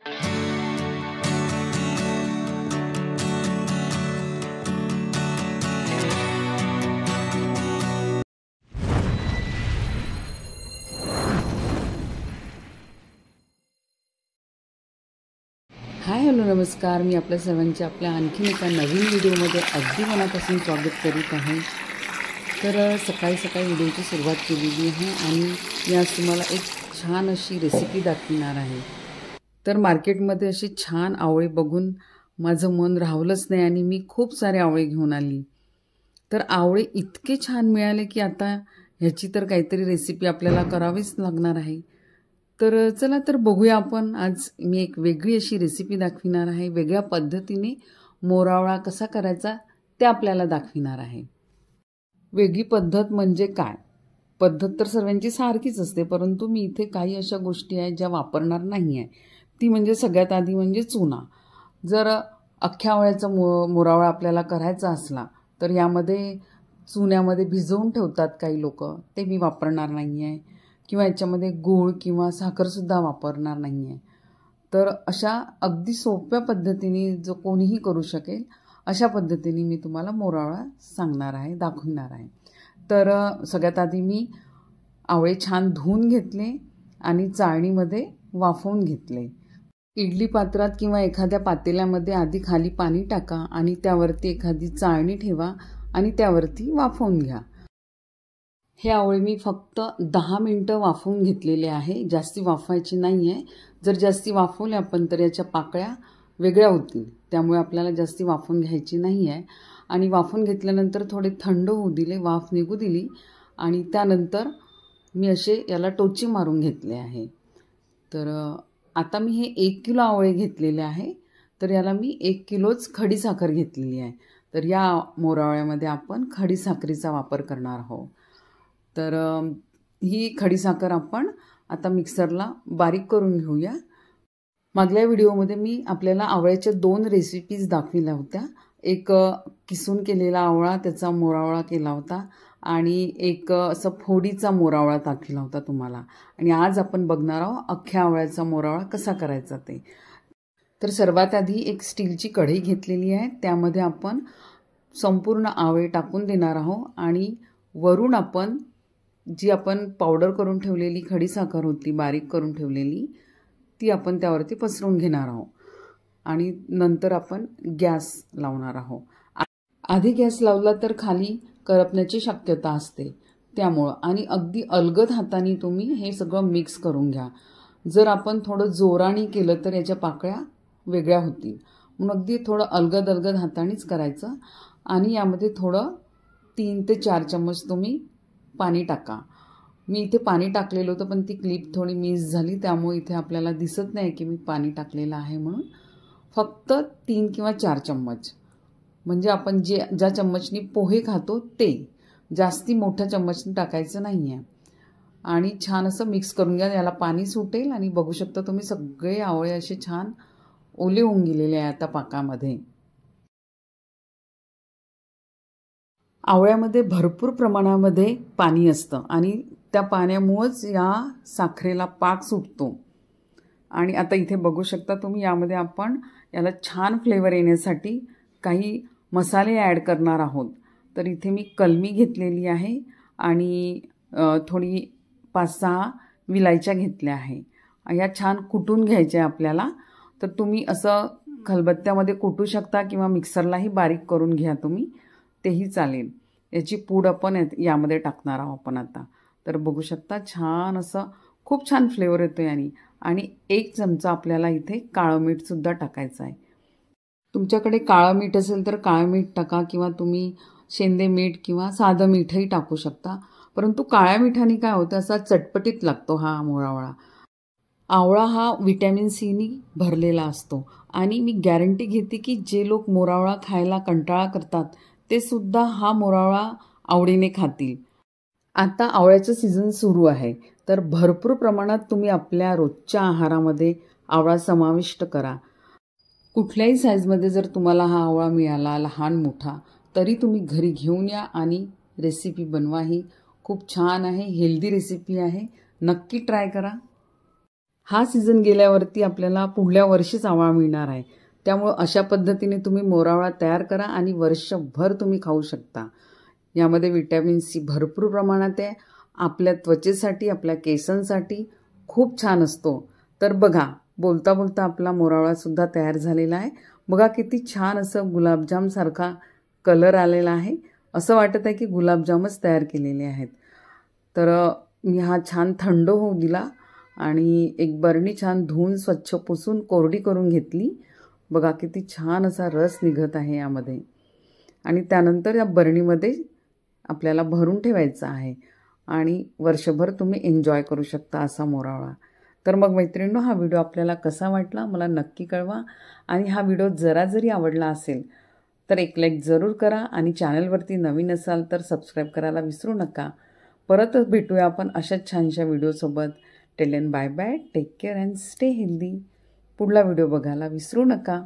Hi hello नमस्कार, मी आपल्या सर्वांचे आपल्या आणखीन एका नवीन व्हिडिओमध्ये अगदी मनापासून स्वागत करीत आहे। तर सकाळी सकाळी व्हिडिओची सुरुवात केलेली आहे आणि मी आज तुम्हाला एक छान अशी रेसिपी दाखवणार आहे। तर मार्केटमध्ये अशी छान आवळे बघून माझं मन राहवलंच नाही आणि मी खूप सारे आवळे घेऊन आली। तर आवळे इतके छान मिळाले की आता ह्याची तर काहीतरी रेसिपी आपल्याला करावीच लागणार आहे। तर चला तर बघूया आपण। आज मी एक वेगळी अशी रेसिपी दाखविणार आहे, वेगळ्या पद्धतीने मोरावळा कसा करायचा ते आपल्याला दाखविणार आहे। वेगळी पद्धत म्हणजे काय? पद्धत तर सर्वांची सारखीच असते, परंतु मी इथे काही अशा गोष्टी आहेत ज्या वापरणार नाही आहे। ती म्हणजे सगळ्यात आधी म्हणजे चुना। जर अख्ख्या आवळ्याचा मोरावळा आपल्याला करायचा असला तर यामध्ये चुन्यामध्ये भिजवून ठेवतात काही लोक, ते मी वापरणार नाही आहे। किंवा याच्यामध्ये गूळ किंवा साखरसुद्धा वापरणार नाही आहे। तर अशा अगदी सोप्या पद्धतीने जो कोणीही करू शकेल अशा पद्धतीने मी तुम्हाला मोरावळा सांगणार आहे, दाखवणार आहे। तर सगळ्यात आधी मी आवळे छान धुवून घेतले आणि चाळणीमध्ये वाफवून घेतले। इडली पात्रात किंवा एखाद्या पातेल्यामध्ये आधी खाली पाणी टाका आणि त्यावरती एखादी चाळणी ठेवा आणि त्यावरती वाफवून घ्या। हे आवळे मी फक्त 10 मिनिटं वाफवून घेतलेले आहे, जास्ती वाफवायची नाही आहे। जर जास्ती वाफवले आपण तर याच्या पाकळ्या वेगळ्या होतील, त्यामुळे आपल्याला जास्ती वाफवून घ्यायची नाही आहे। आणि वाफवून घेतल्यानंतर थोडे थंड होऊ दिले, वाफ निघू दिली आणि त्यानंतर मी असे याला टोची मारून घेतले आहे। तर आता मी हे 1 किलो आवळे घेतलेले आहे, तर याला मी 1 किलोच खडीसाखर घेतलेली आहे। तर या मोरावळ्यामध्ये आपण खडीसाखरेचा वापर करणार आहोत। तर ही खडीसाखर आपण आता मिक्सरला बारीक करून घेऊया। मागल्या व्हिडिओमध्ये मी आपल्याला आवळ्याच्या 2 रेसिपीज दाखविल्या होत्या। एक किसून केलेला आवळा त्याचा मोरावळा केला होता आणि एक असं फोडीचा मोरावळा दाखविला होता तुम्हाला। आणि आज आपण बघणार आहोत अख्ख्या आवळ्याचा मोरावळा कसा करायचा ते। तर सर्वात आधी एक स्टीलची कढई घेतलेली आहे, त्यामध्ये आपण संपूर्ण आवळे टाकून देणार आहोत आणि वरून आपण जी आपण पावडर करून ठेवलेली खडीसाखर होती, बारीक करून ठेवलेली, ती आपण त्यावरती पसरवून घेणार आहोत आणि नंतर आपण गॅस लावणार आहोत। आधी गॅस लावला तर खाली करपण्याची शक्यता असते, त्यामुळे आणि अगदी अलगद हाताने तुम्ही हे सगळं मिक्स करून घ्या। जर आपण थोडं जोराने केलं तर याच्या पाकळ्या वेगळ्या होतील, म्हणून अगदी थोडं अलगद हातानेच करायचं। आणि यामध्ये थोडं 3 ते 4 चम्मच तुम्ही पाणी टाका। मी इथे पाणी टाकलेलं होतं पण ती क्लिप थोडी मिस झाली, त्यामुळे इथे आपल्याला दिसत नाही की मी पाणी टाकलेलं आहे म्हणून। फक्त 3 किंवा 4 चम्मच, म्हणजे आपण ज्या चम्मचनी पोहे खातो ते, जास्ती मोठ्या चम्मचनी टाकायचं नाही आहे। आणि छान असं मिक्स करून घ्या, याला पाणी सुटेल आणि बघू शकता तुम्ही सगळे आवळे असे छान ओले होऊन गेलेले आहे आता पाकामध्ये। आवळ्यामध्ये भरपूर प्रमाणामध्ये पाणी असतं आणि त्या पाण्यामुळेच या साखरेला पाक सुटतो। आणि आता इथे बघू शकता तुम्ही यामध्ये आपण याला छान फ्लेवर येण्यासाठी काही मसाले ॲड करणार आहोत। तर इथे मी कलमी घेतलेली आहे आणि थोडी 5-6 विलायच्या घेतल्या आहे। या छान कुटून घ्यायच्या आपल्याला। तर तुम्ही असं खलबत्त्यामध्ये कुटू शकता किंवा मिक्सरलाही बारीक करून घ्या तुम्ही, तेही चालेल। याची पूड आपण यामध्ये टाकणार आहोत आपण आता। तर बघू शकता छान असं खूप छान फ्लेवर येतो याने। आणि 1 चमचा आपल्याला इथे काळं मीठसुद्धा टाकायचं आहे। तुमच्याकडे काळं मीठ असेल तर काळं मीठ टाका किंवा तुम्ही शेंदे मीठ किंवा साधं मीठही टाकू शकता, परंतु काळ्या मिठाने काय होतं, असा चटपटीत लागतो हा मोरावळा। आवळा हा व्हिटॅमिन सी नी भरलेला असतो आणि मी गॅरंटी घेते की जे लोक मोरावळा खायला कंटाळा करतात ते सुद्धा हा मोरावळा आवडीने खातील। आता आवळ्याचं सीझन सुरू आहे, तर भरपूर प्रमाणात तुम्ही आपल्या रोजच्या आहारामध्ये आवळा समाविष्ट करा। कुठल्याही साईजमध्ये जर तुम्हाला हा आवळा मिळाला, लहान मोठा, तरी तुम्ही घरी घेऊन या आणि रेसिपी बनवा। ही खूप छान आहे, हेल्दी रेसिपी आहे, नक्की ट्राय करा। हा सीझन गेल्यावरती आपल्याला पुढल्या वर्षीच आवळा मिळणार आहे. त्यामुळं अशा पद्धतीने तुम्ही मोरावळा तयार करा आणि वर्षभर तुम्ही खाऊ शकता. यामध्ये व्हिटॅमिन सी भरपूर प्रमाणात आहे. आपल्या त्वचेसाठी, आपल्या केसांसाठी खूप छान असतो. तर बघा, बोलता बोलता आपला मोरावळासुद्धा तयार झालेला आहे. बघा किती छान असं गुलाबजामसारखा कलर आलेला आहे. असं वाटत आहे की गुलाबजामच तयार केलेले आहेत. तर मी हा छान थंड होऊ दिला आणि एक बरणी छान धुवून स्वच्छ पुसून कोरडी करून घेतली. बघा किती छान असा रस निघत आहे यामध्ये. आणि त्यानंतर या बरणीमध्ये आपल्याला भरून ठेवायचं आहे आणि वर्षभर तुम्ही एन्जॉय करू शकता असा मोरावळा. तर मग मैत्रिणींनो, हा व्हिडिओ आपल्याला कसा वाटला मला नक्की कळवा. आणि हा व्हिडिओ जरा जरी आवडला असेल तर एक लाईक जरूर करा आणि चॅनलवरती नवीन असाल तर सबस्क्राईब करायला विसरू नका. परतच भेटूया आपण अशाच छानशा व्हिडिओसोबत. Till then bye bye, take care and stay healthy. पुढला व्हिडिओ बघायला विसरू नका.